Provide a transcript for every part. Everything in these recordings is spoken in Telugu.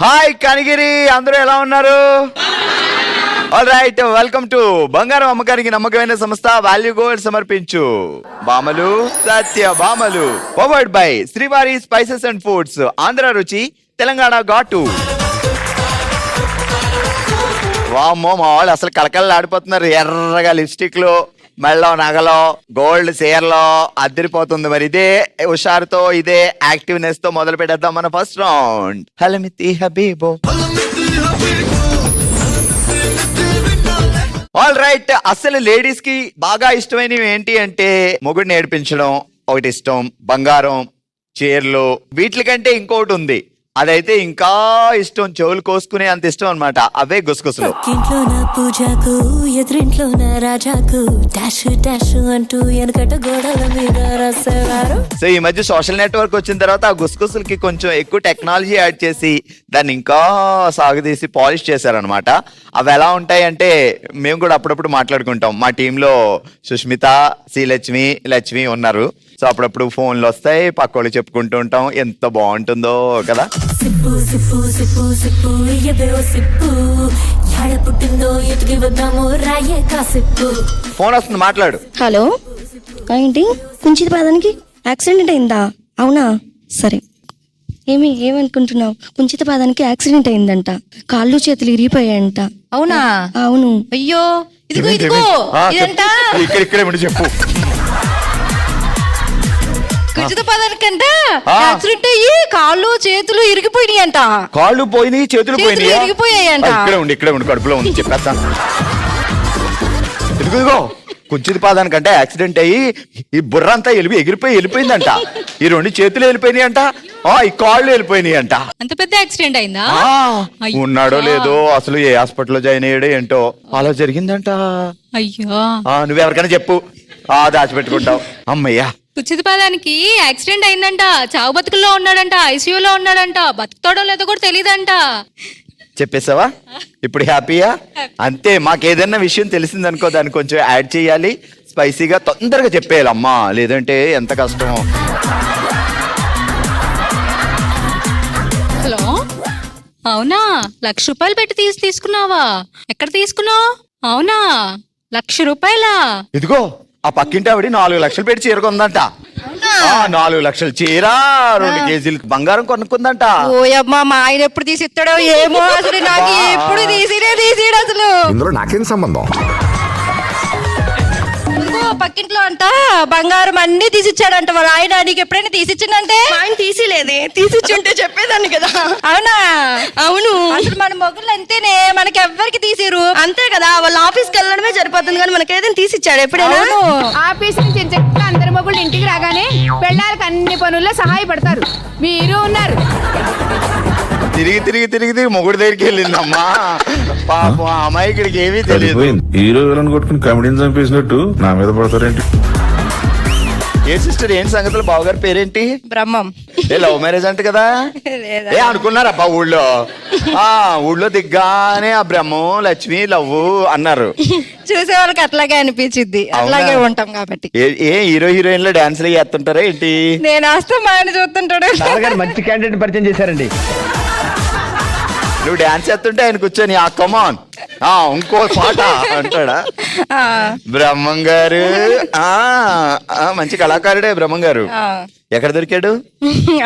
హాయ్ కనిగిరి, అందరూ ఎలా ఉన్నారు? ఆల్ రైట్, వెల్కమ్ టు బంగారం అమ్మకానికి నమ్మకమైన సంస్థ వాల్యూ గోల్డ్ సమర్పించు బామలు సత్య బామలు, పవర్డ్ బై శ్రీవారి స్పైసెస్ అండ్ ఫుడ్స్, ఆంధ్ర రుచి తెలంగాణ ఘాటు. వామ్మో, మా వాళ్ళు అసలు కలకలలాడిపోతున్నారు. ఎర్రగా లిప్స్టిక్లు, మెళ్ళలో నగలో, గోల్డ్ చీరలో అద్దరిపోతుంది. మరి ఇదే హుషారుతో, ఇదే యాక్టివ్నెస్ తో మొదలు పెట్టేద్దాం మన ఫస్ట్ రౌండ్. హలమితి హబీబో. ఆల్ రైట్, అసలు లేడీస్ కి బాగా ఇష్టమైనవి ఏంటి అంటే మొగుడిని ఏడిపించడం ఒకటి ఇష్టం, బంగారం, చీరలు. వీటికంటే ఇంకోటి ఉంది, అదైతే ఇంకా ఇష్టం, చెవులు కోసుకునే అంత ఇష్టం అన్నమాట. అవే గుసగుసలు. పూజకు ఎదురింట్లోన రాజాకు డాష్ డాష్ అంటూ వెనకట గోడల మీద రాసేవారు. సో ఈ మధ్య సోషల్ నెట్వర్క్ వచ్చిన తర్వాత ఆ గుసగుసలకి కొంచెం ఎక్కువ టెక్నాలజీ యాడ్ చేసి దాన్ని ఇంకా సాగుదీసి పాలిష్ చేశారనమాట. అవి ఎలా ఉంటాయి అంటే, మేము కూడా అప్పుడప్పుడు మాట్లాడుకుంటాం. మా టీంలో సుష్మిత, శ్రీలక్ష్మి, లక్ష్మి ఉన్నారు. సో అప్పుడప్పుడు ఫోన్లు వస్తాయి, పక్కోళ్ళు చెప్పుకుంటూ ఉంటాం. ఎంత బాగుంటుందో కదా. సిప్పు సిప్పు సిప్పు సిప్పు ఇయ్యబేవో సిప్పు, యాడ పుట్టిందో ఎతికి వద్దాము రాయే కాసిప్పు. ఫోన్ వస్తుంది, మాట్లాడు. హలో, ఏంటి కుంచిత పాదానికి యాక్సిడెంట్ అయిందా? అవునా, సరే. ఏమనుకుంటున్నావు? కుంచిత పాదానికి యాక్సిడెంట్ అయిందంట, కాళ్ళు చేతులు ఇరిగిపోయాయంట. అవునా? అవును. అయ్యో, ఇదిగో ఇదిగో ఇదంట ఇక్కడే ఉండి చెప్పు. కుచిత పదానికంట యాక్సిడెంట్ అయ్యి కాళ్ళు చేతులు ఇరిగిపోయినాయి అంట. కాళ్ళు పోయినాయి, చేతులు పోయినాయి, ఇరిగిపోయాయంట. ఇక్కడే ఉండి కడుపులో ఉంది చెప్పేస్తాను. ఇదిగో కుంచిత పాదానికంటే యాక్సిడెంట్ అయ్యి ఈ బుర్ర అంతా వెళ్ళిపోయిందంట. ఈ రెండు చేతులు వెళ్ళిపోయినాయి అంట, ఈ కాళ్ళు వెళ్ళిపోయినాయి అంట. అంత పెద్ద యాక్సిడెంట్ అయిందా? ఉన్నాడో లేదో, అసలు ఏ హాస్పిటల్లో జాయిన్ అయ్యాడో ఏంటో, అలా జరిగిందంట. అయ్యో, నువ్వెవరికైనా చెప్పు, దాచిపెట్టుకుంటావు. అమ్మయ్యా, కుచిత పాదానికి యాక్సిడెంట్ అయిందంట. చావు బతుకుల్లో ఉన్నాడంట, ఐసీయూలో ఉన్నాడంట. బతుకుతాడో లేదో కూడా తెలియదంట. చెప్పేసావా? ఇప్పుడు హ్యాపీయా? అంతే. మాకేదన్నా విషయం తెలిసిందనుకో, దాన్ని కొంచెం యాడ్ చేయాలి, స్పైసీగా తొందరగా చెప్పేయాలి అమ్మా, లేదంటే ఎంత కష్టం. హలో, అవునా? 1,00,000 రూపాయలు పెట్టి తీసుకున్నావా? ఎక్కడ తీసుకున్నావు? అవునా, 1,00,000 రూపాయలా? ఇదిగో ఆ పక్కింటి ఆవిడ 4 లక్షలు పెట్టి చీర కొందంట. 4 లక్షల చీర, 2 కేజీలు బంగారం కొనుక్కుందంట. ఓయమ్మా, మా ఆయన ఎప్పుడు తీసిస్తాడో ఏమో, అసలు నాకు ఎప్పుడు తీసిడు అసలు. ఇందులో నాకేం సంబంధం? పక్కింట్లో అంట బంగారం అన్ని తీసిచ్చాడంట వాళ్ళ ఆయన. నీకు ఎప్పుడైనా తీసిచ్చిందంటే? ఆయన తీసిలేదే, తీసిచ్చుంటే చెప్పేదాన్ని కదా. అవునా? అవును. అసలు మన మొగుళ్ళు అంతేనే, మనకి ఎవ్వరికి తీసిరు. అంతే కదా, వాళ్ళ ఆఫీస్కి వెళ్ళడమే సరిపోతుంది, కానీ మనకి ఏదైనా తీసిచ్చాడు ఎప్పుడైనా? ఆఫీస్ నుంచి చెప్తే అందరి మొగుళ్ళు ఇంటికి రాగానే పెళ్ళాలకు అన్ని పనుల్లో సహాయపడతారు. మీరు ఉన్నారు. తిరిగి మొగుడు దగ్గరికి వెళ్ళిందమ్మా. పాపం ఆ అమ్మాయికి ఏమీ తెలియదు. హీరో విలన్ కొట్టుకుని కమెడీని చంపేసినట్టు నా మీద పడతారేంటి? ఏ సిస్టర్, ఏంటి సంగతులు? బావగారి పేరేంటి? బ్రహ్మం. లవ్ మ్యారేజ్ అంట కదా? అనుకున్నారబ్బా ఊళ్ళో దిగ్గానే ఆ బ్రహ్మం, లక్ష్మి లవ్ అన్నారు. చూసే వాళ్ళకి అట్లాగే అనిపించింది, అట్లాగే ఉంటాం కాబట్టి. ఏ హీరో హీరోయిన్ లో డాన్స్లు చేస్తుంటారా ఏంటి? నేను వస్తే మా ఆయన చూస్తుంటాడు. మంచి క్యాండిడేట్ పరిచయం చేశారండి. నువ్వు డాన్స్ చేస్తుంటే ఆయన కూర్చొని కమాన్ ఇంకో పాట అంటాడా? బ్రహ్మం గారు మంచి కళాకారుడే బ్రహ్మం గారు. ఎక్కడ దొరికాడు?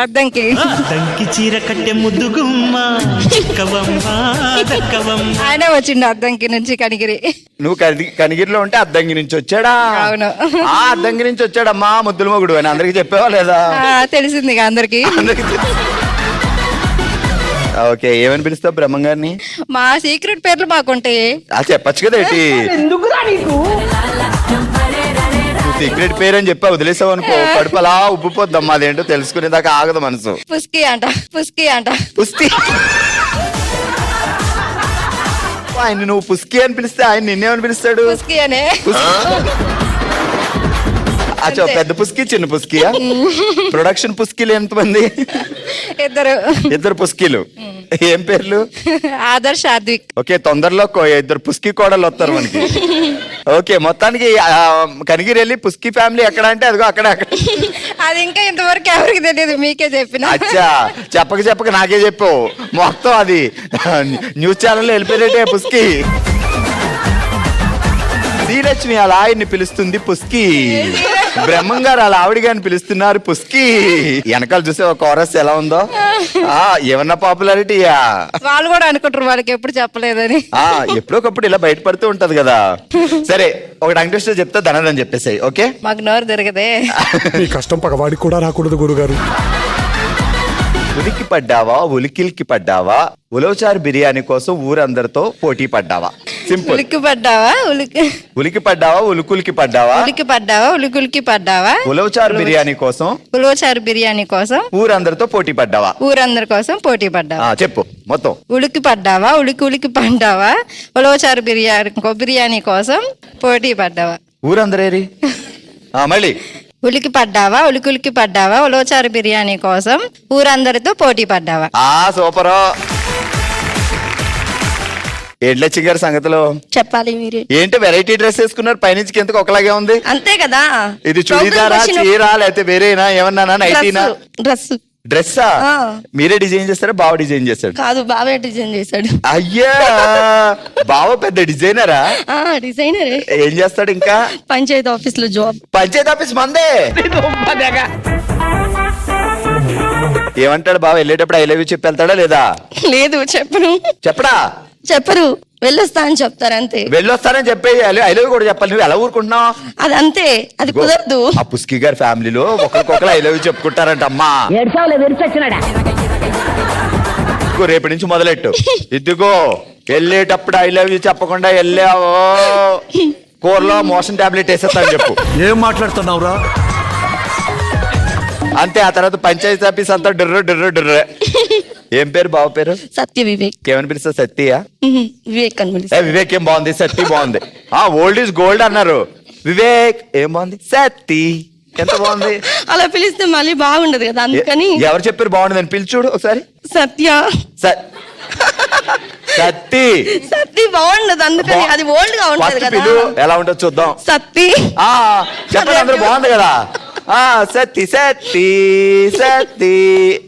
అద్దంకి చీర కట్టె ముద్దుగుమ్మ ఆయనే వచ్చిండు అద్దంకి నుంచి కనిగిరి. నువ్వు కనిగిరిలో ఉంటే అద్దంకి నుంచి వచ్చాడా? అవును, అద్దంకి నుంచి వచ్చాడమ్మా ముద్దుల మొగుడు అని అందరికి చెప్పేవా లేదా? తెలిసింది అందరికి. ఓకే, ఏమని పిలుస్తావు బ్రహ్మం గారిని? మా సీక్రెట్ పేర్లు మాకుంటాయి. చెప్పచ్చు కదా ఏంటి? సీక్రెట్ పేరు అని చెప్పి వదిలేసావు అనుకో, కడుపు అలా ఉబ్బిపోద్దమ్మా. అదేంటో తెలుసుకునేదాకా ఆగదు మనసు. పుస్కి అంట. పుస్తి. ఆయన నువ్వు పుస్కి అని పిలిస్తే ఆయన నిన్నేమని పిలుస్తాడు? పుస్కి అనే. పెద్ద పుస్కి, చిన్న పుస్కియా? ప్రొడక్షన్ పుస్కిలు ఎంతమంది? ఇద్దరు పుస్కిలు. ఏం పేర్లు? ఆదర్శ్, సాత్విక్. ఓకే, తొందరలో 2 పుస్కి కోడలు వస్తారు మనకి. ఓకే, మొత్తానికి కనిగిరి వెళ్ళి పుస్కి ఫ్యామిలీ ఎక్కడ అంటే అదిగో అక్కడ. అది ఇంకా ఇంతవరకు ఎవరికి తెలియదు, మీకే చెప్పిన. అచ్చా, చెప్పక నాకే చెప్పావు మొత్తం. అది న్యూస్ ఛానల్లో వెళ్ళిపోయినట్టే పుస్కి. శ్రీలక్ష్మి అలా ఆయన్ని పిలుస్తుంది పుస్కి, బ్రహ్మం గారు అలా ఆవిడ గారిని పిలుస్తున్నారు పుస్కి. వెనకాల చూసే ఒక కోరస్ ఎలా ఉందో, ఏమన్నా పాపులారిటీయా? వాళ్ళు కూడా అనుకుంటారు వాళ్ళకి ఎప్పుడు చెప్పలేదని. ఎప్పుడొకప్పుడు ఇలా బయటపడుతూ ఉంటది కదా. సరే, ఒకటి అంకృష్ణ చెప్తే ధనదని చెప్పేసాయి. ఓకే, మాకు నోరు తిరగదే. ఈ కష్టం పగవాడికి కూడా రాకూడదు గురుగారు. ఉలికి పడ్డావా, ఉలికిల్కి పడ్డావా, ఉలవచారు బిర్యానీ కోసం ఊరందరితో పోటీ పడ్డావా? సింపుల్. ఉలిక్కి పడ్డావా, ఉలికి పడ్డావా, ఉలుకులికి పడ్డావా, ఉలికి పడ్డావా, ఉలికులికి పడ్డావా, ఉలవచారు బిర్యానీ కోసం ఉలవచారు బిర్యానీ కోసం ఊరందరితో పోటీ పడ్డావా? ఊరందరి కోసం పోటీ పడ్డావా? చెప్పు మొత్తం. ఉలికి పడ్డావా, ఉలికి పడ్డావా, ఉలవచారు బిర్యానీ కోసం పోటీ పడ్డావా? ఊరందరేరి మళ్ళీ. ఉలికి పడ్డావా, ఉలికి పడ్డావా, ఉలవచారు బిర్యానీ కోసం ఊరందరితో పోటీ పడ్డావా? సూపరు. ఎడ్లచ్చి గారి సంగతిలో చెప్పాలి మీరే. ఏంటి వెరైటీ డ్రెస్ వేసుకున్నారు, పైనుంచి కిందకి ఒకలాగే ఉంది. అంతే కదా. ఇది చుడీదారా, చీరా, లేకపోతే వేరేనా, ఏమన్నా నైటీనా? డ్రెస్సా? మీరే డిజైన్ చేస్తారా, బావ డిజైన్ చేస్తాడు? కాదు, బావే డిజైన్ చేశాడు. అయ్యా, బావ పెద్ద డిజైనరా? డిజైనర్. ఏం చేస్తాడు ఇంకా? పంచాయతీ ఆఫీస్ లో జాబ్. పంచాయతీ ఆఫీస్ మందే. ఏమంటాడు బావ వెళ్ళేటప్పుడు ఐ లవ్ యూ చెప్పి వెళ్తాడా లేదా? లేదు, చెప్పను. చెప్పడా? చెప్పరు, వెళ్ళొస్తా అని చెప్తారు అంతే. వెళ్ళొస్తానని చెప్పేది, ఐ లవ్ యూ కూడా చెప్పాలి. నువ్వు ఎలా ఊరుకుంటున్నావు? అది అంతే, అది కుదరదు. ఆ పుస్కి గారి ఫ్యామిలీలో ఒకరికొకరు ఐ లవ్ యూ చెప్పుకుంటారంట అమ్మా. రేపటి నుంచి మొదలెట్టు. ఇదిగో వెళ్ళేటప్పుడు ఐ లవ్ యూ చెప్పకుండా వెళ్ళావో కూరలో మోషన్ టాబ్లెట్ వేసేస్తాను చెప్పు. ఏం మాట్లాడుతున్నావురా? అంతే. ఆ తర్వాత పంచాయతీ ఆఫీస్ అంతా డుర్ర. ఏం పేరు బావ పేరు? సత్య వివేక్. ఏమని పిలుస్తా? సత్యయా? వివేక్ అని పిలుస్తా. వివేక్ ఏం బాగుంది, సత్య బాగుంది. ఓల్డ్ ఈజ్ గోల్డ్ అన్నారు. వివేక్ ఏం బాగుంది, సత్తి ఎంత బాగుంది. అలా పిలిస్తే మళ్ళీ బాగుండదు కదా, అందుకని. ఎవరు చెప్పారు బాగుండదని? పిలిచుడు ఒకసారి. సత్య. సత్తి. సత్తి బాగుండదు, అందుకని. అది ఓల్డ్ గా ఉంటది కదా. ఎలా ఉంటుందో చూద్దాం. సత్తి. చెప్పండి అందరూ, బాగుంది కదా. సత్తి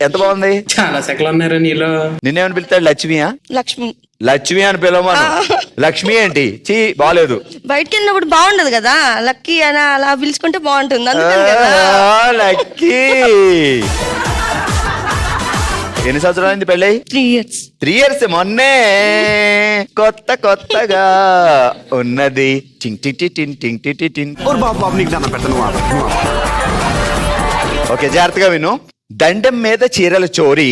ఎంత బాగుంది. చాలా సెకలు ఉన్నారు నీలో. నిన్నేమని పిలుస్తాడు? లక్ష్మియా? లక్ష్మి. లక్ష్మి అని పిలవమను. లక్ష్మి ఏంటి? చీ, బాగాలేదు. బయటకు వెళ్ళినప్పుడు బాగుండదు కదా, లక్కీ అని అలా పిలుచుకుంటే బాగుంటుంది, అందుకని కదా. లక్కీ. ఎన్ని సంవత్సరాలు అయింది పెళ్ళై? 3 years. 3 years. మొన్నే కొత్తగా ఉన్నది. ఓకే, జాగ్రత్తగా విను. దండం మీద చీరల చోరీ,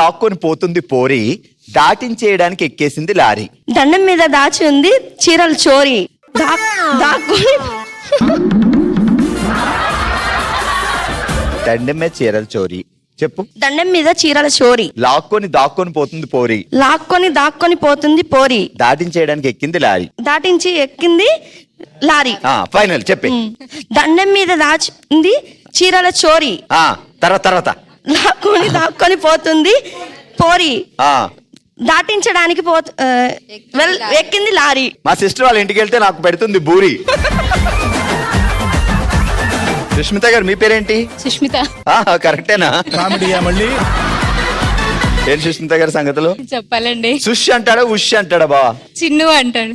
లాక్కొని పోతుంది పోరి, దాటించేయడానికి ఎక్కేసింది లారీ. దండం మీద దాచి ఉంది చీరల చోరీ, దాక్కుని. దండం మీద చీరల చోరీ చెప్పు. దండం మీద చీరల చోరీ, దాక్కొని పోతుంది పోరి, దాక్కొని పోతుంది పోరి, దాటించేయడానికి ఎక్కింది లారీ. దాటించి ఎక్కింది లారీ. ఫైనల్ చెప్పి. దండం మీద దాచింది చీరల చోరీ, తర్వాత దాక్కొని పోతుంది పోరి, దాటించడానికి ఎక్కింది లారీ. మా సిస్టర్ వాళ్ళ ఇంటికి వెళ్తే నాకు పెడుతుంది బూరి. సుష్మిత గారు మీ పేరేంటి? సుష్మిత. కరెక్టేనా? మళ్ళీ ఏం సుష్మిత గారి సంగతులు చెప్పాలండి. సుష్ అంటాడా, ఉష్ అంటాడా? బావా చిన్ను అంటాడు.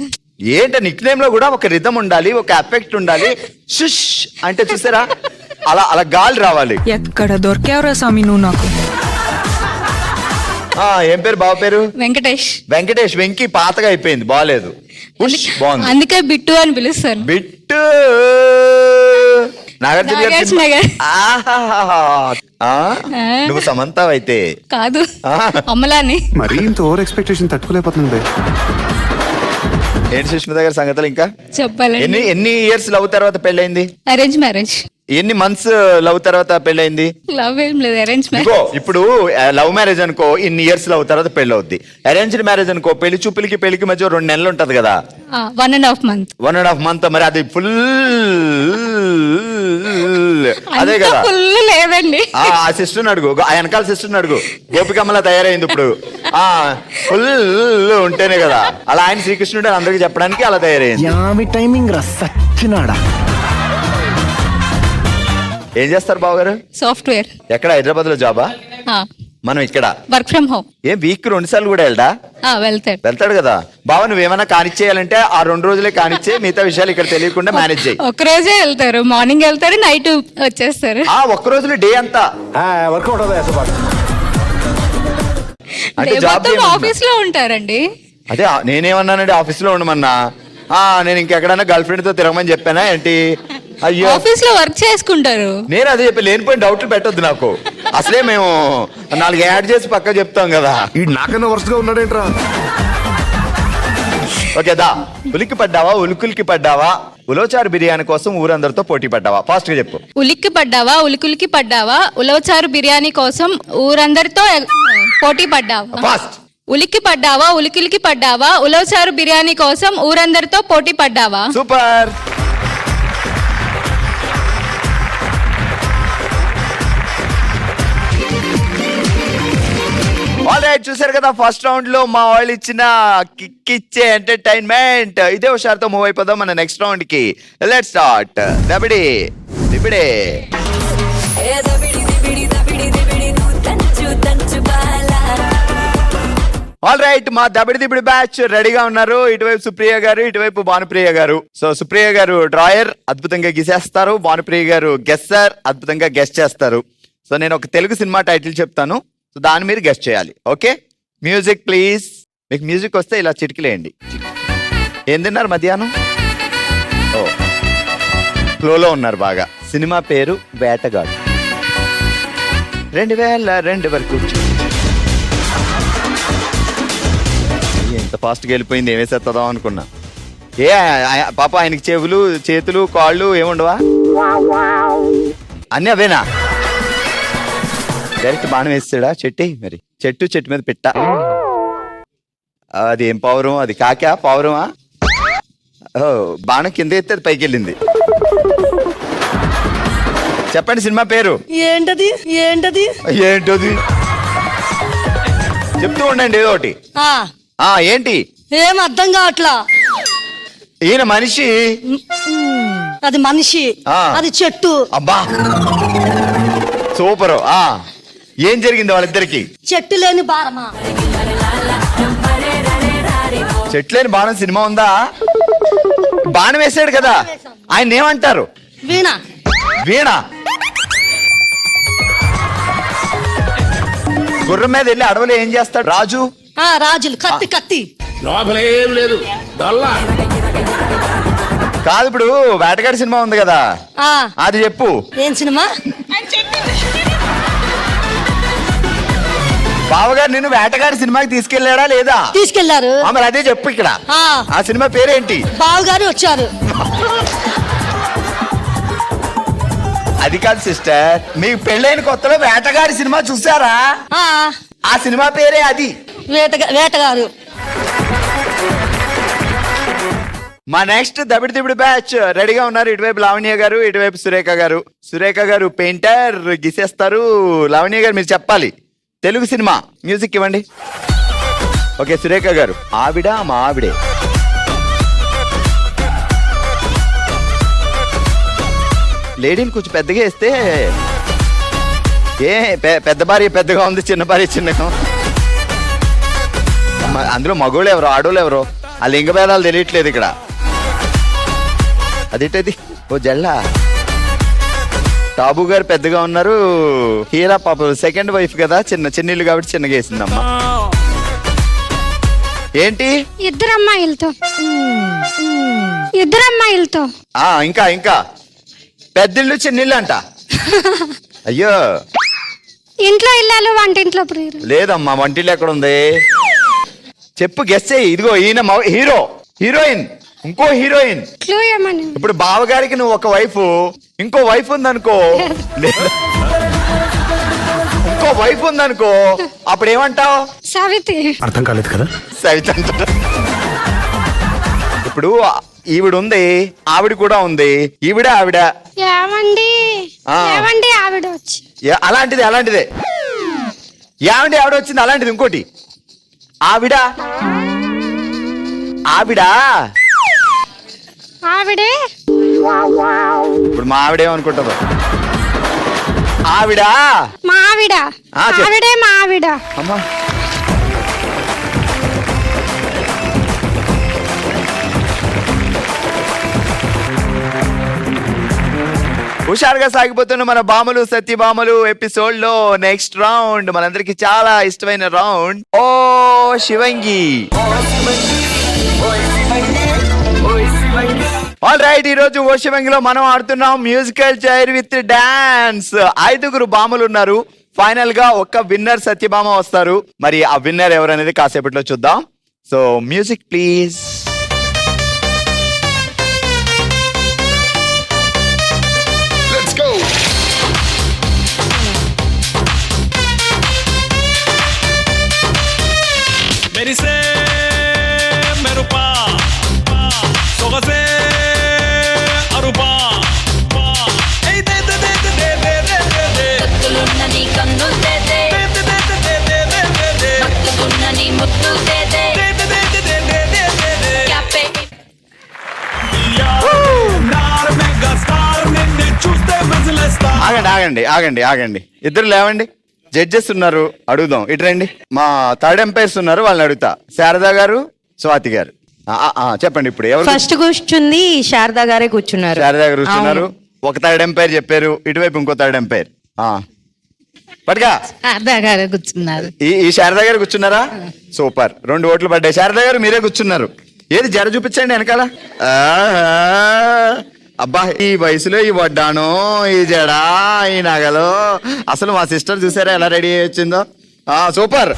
ఏంట నిక్ నేమ్ లో కూడా ఒక రిథం ఉండాలి, ఒక ఎఫెక్ట్ ఉండాలి. సుష్ అంటే చూసారా, అలా గాలి రావాలి. ఎక్కడ దొరికేవరా స్వామి నువ్వు నాకు. ఏం పేరు బావ పేరు? వెంకటేష్. వెంకీ పాతగా అయిపోయింది, బాగాలేదు. బాగుంది, అందుకే బిట్టు అని పిలుస్తాను. బిట్టు. నాగార్జున నువ్వు సమంత అయితే కాదు, అమలాని. మరీ ఇంత ఓవర్ ఎక్స్పెక్టేషన్ తట్టుకోలేకపోతుంది. ఏంటి సుష్మిత గారి సంగతులు ఇంకా చెప్పాలండి. ఎన్ని ఇయర్స్ లవ్ తర్వాత పెళ్ళైంది? Arrange marriage. ఎన్ని మంత్స్ లవ్ తర్వాత పెళ్ళైంది? లవ్ ఏం లేదు, అరేంజ్ మ్యారేజ్. ఇప్పుడు లవ్ మ్యారేజ్ అనుకో ఇన్ని ఇయర్స్ లవ్ తర్వాత పెళ్ళి అవుద్ది. అరేంజ్డ్ మ్యారేజ్ అనుకో పెళ్లి పెళ్లికి మధ్య 2 నెలలు ఉంటది కదా. 1.5 month. 1.5 month. మరి అది ఫుల్ అదే కదా. ఫుల్ లేదండి. ఆ సిస్టర్ అడుగు, ఆ వెనకాల సిస్టర్ అడుగు, గోపికమ్మలా తయారైంది ఇప్పుడు. ఫుల్ ఉంటేనే కదా. అలా ఆయన శ్రీకృష్ణుడు అందరికి చెప్పడానికి అలా తయారైంది. టైమింగ్ రా సచ్చినాడా. ఏం చేస్తారు బావగారు? సాఫ్ట్వేర్. ఎక్కడ, హైదరాబాద్ లో జాబా? మనం ఇక్కడ వర్క్ ఫ్రమ్ హోమ్. ఏం వీక్ 2 సార్లు కూడా వెళ్తాడు కదా బావ. నువ్వేమైనా కానిచ్చేయాలంటే ఆ 2 రోజులే కానిచ్చే, మిగతా విషయాలు ఇక్కడ తెలియకుండా మేనేజ్ చేయి. ఒక రోజే వెళ్తారు, మార్నింగ్ వెళ్తారు, నైట్ వచ్చేస్తారు. ఒక్క రోజులో డే అంతా వర్కౌట్ అవుతుంది. అంటే జాబ్ ఆఫీస్ లో ఉంటారండి. అదే నేనేమన్నానండి, ఆఫీస్ లో ఉండమన్నా. నేను ఇంకెక్కడన్నా గర్ల్ ఫ్రెండ్ తో తిరగమని చెప్పానా ఏంటి? అయ్యో, ఆఫీస్ లో వర్క్ చేసుకుంటారు. నేను అదే చెప్పి లేనిపోయిన డౌట్లు పెట్టొద్దు నాకు. అసలే మేము 4 యాడ్ చేసి పక్క చెప్తాం కదా. ఈ నాకన్నా వరుసగా ఉన్నాడేంట్రా? ఓకే దా. ఉలిక్కి పడ్డావా, ఉలుకులికి పడ్డావా, ఉలవచారు బిర్యానీ కోసం ఊరందరితో పోటీ పడ్డావా? ఫాస్ట్ గా చెప్పు. ఉలిక్కి పడ్డావా, ఉలికులికి పడ్డావా, ఉలవచారు బిర్యానీ కోసం ఊరందరితో పోటీ పడ్డావా? ఫాస్ట్. ఉలిక్కి పడ్డావా, ఉలికిలికి పడ్డావా, ఉలవచారు బిర్యానీ కోసం ఊరందరితో పోటీ పడ్డావా? సూపర్. ఆల్రైట్, చూసారు కదా ఫస్ట్ రౌండ్ లో మా వాళ్ళు ఇచ్చిన కిక్ ఇచ్చే ఎంటర్టైన్మెంట్. ఇదే హుషారుతో మూవ్ అయిపోదాం మన నెక్స్ట్ రౌండ్ కి. Let's start. దబిడి దిబిడే. ఆల్ రైట్, మా దబిడి దిబిడి బ్యాచ్ రెడీగా ఉన్నారు. ఇటువైపు సుప్రియ గారు, ఇటువైపు భానుప్రియ గారు. సో సుప్రియ గారు డ్రాయర్, అద్భుతంగా గీసేస్తారు. భానుప్రియ గారు గెస్సర్, అద్భుతంగా గెస్ట్ చేస్తారు. సో నేను ఒక తెలుగు సినిమా టైటిల్ చెప్తాను, సో దాని మీరు గెస్ట్ చేయాలి. Okay, music please. మీకు మ్యూజిక్ వస్తే ఇలా చిటికిలేయండి. ఏం తిన్నారు మధ్యాహ్నం? ఓ, ఫ్లోలో ఉన్నారు బాగా. సినిమా పేరు వేటగాడు. 2002 వరకు. ఎంత ఫాస్ట్గా వెళ్ళిపోయింది, ఏమేసేస్తుందాం అనుకున్నా. పాప ఆయనకి చెవులు, చేతులు, కాళ్ళు ఏముండవా? అన్నీ అవేనా? డైరెక్ట్ బాణం వేస్తాడా? చెట్టు మరి, చెట్టు మీద పెట్ట. అది ఏం పావురం? అది కాకా పావురమా? బాణం కింద ఎత్తే అది పైకి వెళ్ళింది. చెప్పండి సినిమా పేరు. ఏంటది? ఏంటది చెప్తూ ఉండండి ఏదో ఒకటి. ఏంటి? ఏం అర్థం కావట్లా. ఈయన మనిషి, అది మనిషి, అది చెట్టు. అబ్బా సూపరు. ఏం జరిగింది వాళ్ళిద్దరికి? చెట్టు లేని బారమా. చెట్టు లేని బాణం సినిమా ఉందా? బాణం వేసాడు కదా, ఆయన ఏమంటారు? వీణ. వీణ. గుర్రం మీద వెళ్ళి అడవులు ఏం చేస్తాడు రాజు? రాజులు కత్తి. లోపలేం లేదు. కాదు, ఇప్పుడు వేటగాడి సినిమా ఉంది కదా, అది చెప్పు. ఏం సినిమా? బావగారు నిన్ను వేటగాడి సినిమాకి తీసుకెళ్లాడా లేదా? తీసుకెళ్లారు. మరి అదే చెప్పు ఇక్కడ. ఆ సినిమా పేరేంటి? బావగారు వచ్చారు. అది కాదు సిస్టర్, మీకు పెళ్ళైన కొత్తలో వేటగాడి సినిమా చూసారా? ఆ సినిమా పేరే అది. వేటగారు. మా నెక్స్ట్ దబిడి దిబిడి బ్యాచ్ రెడీగా ఉన్నారు. ఇటువైపు లావణ్య గారు, ఇటువైపు సురేఖ గారు. సురేఖ గారు పెయింటర్, గీసేస్తారు. లావణ్య గారు మీరు చెప్పాలి. తెలుగు సినిమా మ్యూజిక్ ఇవ్వండి. ఓకే, సురేఖ గారు. ఆవిడ మా ఆవిడే. లేడీని కొంచెం పెద్దగా వేస్తే పెద్ద భార్య పెద్దగా ఉంది, చిన్న భార్య చిన్నగా. అందులో మగోళ్ళు ఎవరో, ఆడోళ్ళు ఎవరో, ఆ లింగ భేదాలు తెలియట్లేదు ఇక్కడ. అదేంటది? ఓ జల్లా. టాబు గారు పెద్దగా ఉన్నారు. హీరా పాప సెకండ్ వైఫ్ కదా, చిన్నిల్లు కాబట్టి చిన్నగా వేసిందమ్మా. ఏంటి? ఇద్దరు అమ్మాయిలతో. ఇంకా పెద్దిళ్ళు చిన్నిళ్ళు అంట. అయ్యో, ఇంట్లో ఇల్లాలు, వంటింట్లో లేదమ్మా. వంటిల్లు ఎక్కడ ఉంది చెప్పు, గెస్ చేయి. ఇదిగో ఈయన హీరోయిన్, ఇంకో హీరోయిన్. ఇప్పుడు బావగారికి నువ్వు ఒక వైఫ్, ఇంకో వైఫ్ ఉందనుకో, అప్పుడు ఏమంటావు? సావిత్రి. అర్థం కాలేదు కదా. సవిత అంటారు. ఇప్పుడు ఈవిడ ఉంది, ఆవిడ కూడా ఉంది. ఆవిడ ఆవిడ వచ్చి అలాంటిదే. ఆవిడ వచ్చింది అలాంటిది. ఇంకోటి ఆవిడ ఆవిడే. ఇప్పుడు మా ఆవిడేమనుకుంటుందో. ఆవిడ మావిడ చెప్పు. ఆవిడే మావిడ. అమ్మా హుషారుగా సాగిపోతున్న మన బామలు సత్యభామలు ఎపిసోడ్ లో నెక్స్ట్ రౌండ్ మనందరికి చాలా ఇష్టమైన రౌండ్ ఓ శివంగి. ఆల్ రైట్, ఈ రోజు ఓ శివంగిలో మనం ఆడుతున్నాం మ్యూజికల్ చైర్ విత్ డాన్స్. 5 బామలు ఉన్నారు. ఫైనల్ గా ఒక్క విన్నర్ సత్యభామ వస్తారు. మరి ఆ విన్నర్ ఎవరనేది కాసేపట్లో చూద్దాం. So music please. మెరిసే మెరుపా సొగసే అరుపా ఏయ్ దే దే దే దే దే దే దే కత్తులున్నని కన్నులు తేదే భక్తులున్నని ముత్తులు తేదే క్యాపే స్టార్ మెగా స్టార్ నిన్ను చూస్తే మజలేస్తా. ఆగండి ఇద్దరు లేవండి. జడ్జెస్ ఉన్నారు, అడుగుదాం. ఇటు రండి. మా థర్డ్ ఎంపైర్స్ ఉన్నారు, వాళ్ళని అడుగుతా. శారదా గారు, స్వాతి గారు, చెప్పండి. ఇప్పుడు ఎవరు? ఫస్ట్ కూర్చుంది శారదా గారే కూర్చున్నారు. శారదా గారు కూర్చున్నారు. ఒక థర్డ్ ఎంపైర్ చెప్పారు, ఇటువైపు ఇంకో థర్డ్ ఎంపైర్. పట్టుగా శారదా గారు కూర్చున్నారు. ఈ శారదా గారు కూర్చున్నారా? సూపర్, 2 ఓట్లు పడ్డాయి. శారదా గారు మీరే కూర్చున్నారు. ఏది జర చూపించండి వెనకాల. అబ్బా, ఈ వయసులో ఈ వడ్డాను, ఈ జడ, ఈ నగలు, అసలు మా సిస్టర్ చూసారా ఎలా రెడీ అయ్యి వచ్చిందో. సూపర్.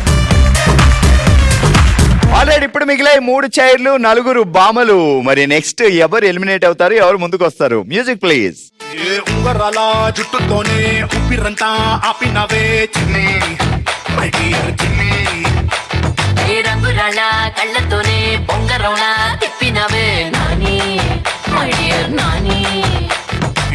ఆల్రెడీ ఇప్పుడు మిగిలే 3 చైర్లు, 9 బామలు. మరి నెక్స్ట్ ఎవరు ఎలిమినేట్ అవుతారు, ఎవరు ముందుకు వస్తారు? Music please. ఉంగరాల జుట్టుతోనే ఉప్పిరంతా ఆపినవే చిన్ని మై డియర్ చిన్ని. ఏ రంగురాళ్ళ కళ్ళతోనే బొంగరంలా తిప్పినవే నాని మై డియర్ నాని.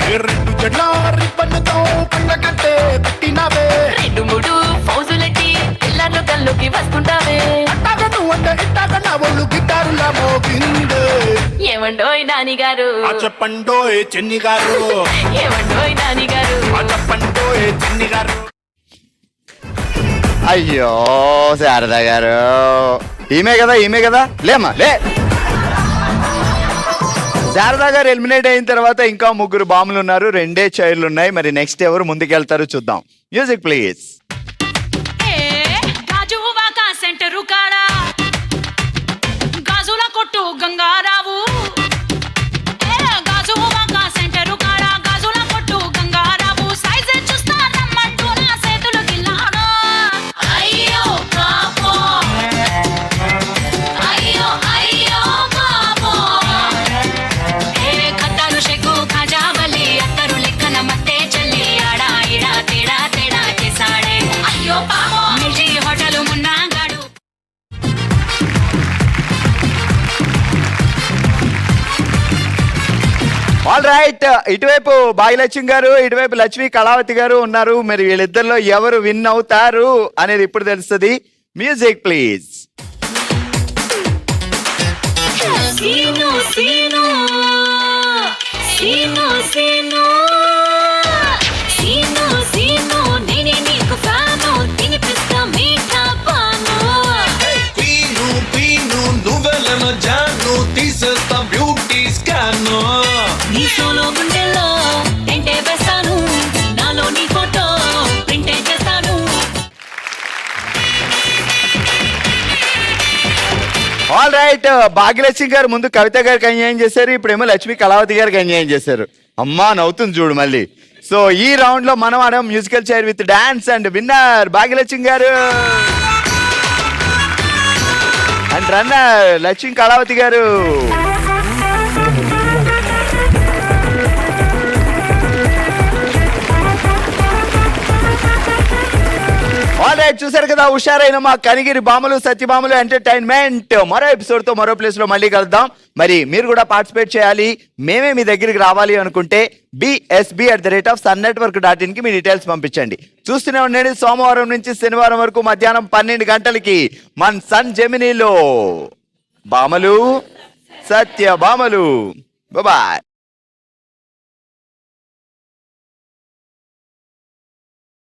ఏ 2 జడ్ల రిబ్బన్తో పండగట్టే పెట్టినవే 2-3 ఫౌజులెట్టి పిల్లలు కల్లుకి వస్తుంటావే. అట్టాగా నువ్వు అంటే ఇట్టాగా నా ఒళ్ళు గిటారులా మోగిందే. ఏమండోయ్ నాని గారు, ఆ చెప్పండోయ్ చెన్ని గారు, ఏమండోయ్ నాని గారు. ఆ చెప్పండోయ్ చెన్ని గారు. అయ్యో శారదా గారు, ఈమె కదా లేమ్మా లే. శారదా గారు ఎలిమినేట్ అయిన తర్వాత ఇంకా 3 బాములు ఉన్నారు, 2 చైర్లు ఉన్నాయి. మరి నెక్స్ట్ ఎవరు ముందుకెళ్తారో చూద్దాం. Music please. సెంటరు కాడా గాజుల కొట్టు గంగారావు. గాజువాక సెంటరు కాడా గాజుల కొట్టు గంగారావు. సైజ్ చూస్తా రమ్మంటూ నా చేతులు గిల్లాడు. అయ్యో పాపో, అయ్యో అయ్యో పాపో. ఖతారు షెకు ఖజావలి అత్తరు లెక్కన మత్తే చల్లి ఆడా ఇడా తేడా తేడా చేసాడే. అయ్యో పాపో, మిర్చి హోటలు మున్నాగాడు. ఆల్ రైట్, ఇటువైపు భాగ్యలక్ష్మి గారు, ఇటువైపు లక్ష్మి కళావతి గారు ఉన్నారు. మరి వీళ్ళిద్దరిలో ఎవరు విన్ అవుతారు అనేది ఇప్పుడు తెలుస్తుంది. Music please. సీను సీను సీను సీను సీను సీను నేనే నీకు ఫ్యాను తినిపిస్తా మీఠా పాను. పీను పీను నువ్వెలను జాను తీసేస్తా బ్యూటీ స్కాను. నీ సోలో గుండెల్లో టెంటే వేస్తాను, నాలో నీ ఫోటో ప్రింటే చేస్తాను. ఆల్ రైట్, భాగ్యలక్ష్మి గారు ముందు కవిత గారికి అన్యాయం చేశారు, ఇప్పుడేమో లక్ష్మి కళావతి గారికి అన్యాయం చేశారు. అమ్మా నవ్వుతుంది చూడు మళ్ళీ. సో ఈ రౌండ్ లో మనం ఆడాం musical chair with dance and winner Bhagyalakshmi గారు అండ్ రన్నర్ లక్ష్మి కళావతి గారు. ఆల్రైట్, చూసారు కదా హుషారైన మా కనిగిరి బామలు సత్యభామలు ఎంటర్టైన్మెంట్. మరో ఎపిసోడ్ తో మరో ప్లేస్ లో మళ్ళీ కలుద్దాం. మరి మీరు కూడా పార్టిసిపేట్ చేయాలి, మేమే మీ దగ్గరికి రావాలి అనుకుంటే bsb@sunnetwork.in కి మీ డీటెయిల్స్ పంపించండి. చూస్తూనే ఉండండి, సోమవారం నుంచి శనివారం వరకు మధ్యాహ్నం 12 గంటలకి మన సన్ జెమినీలో బామలు సత్యభామలు. బాయ్.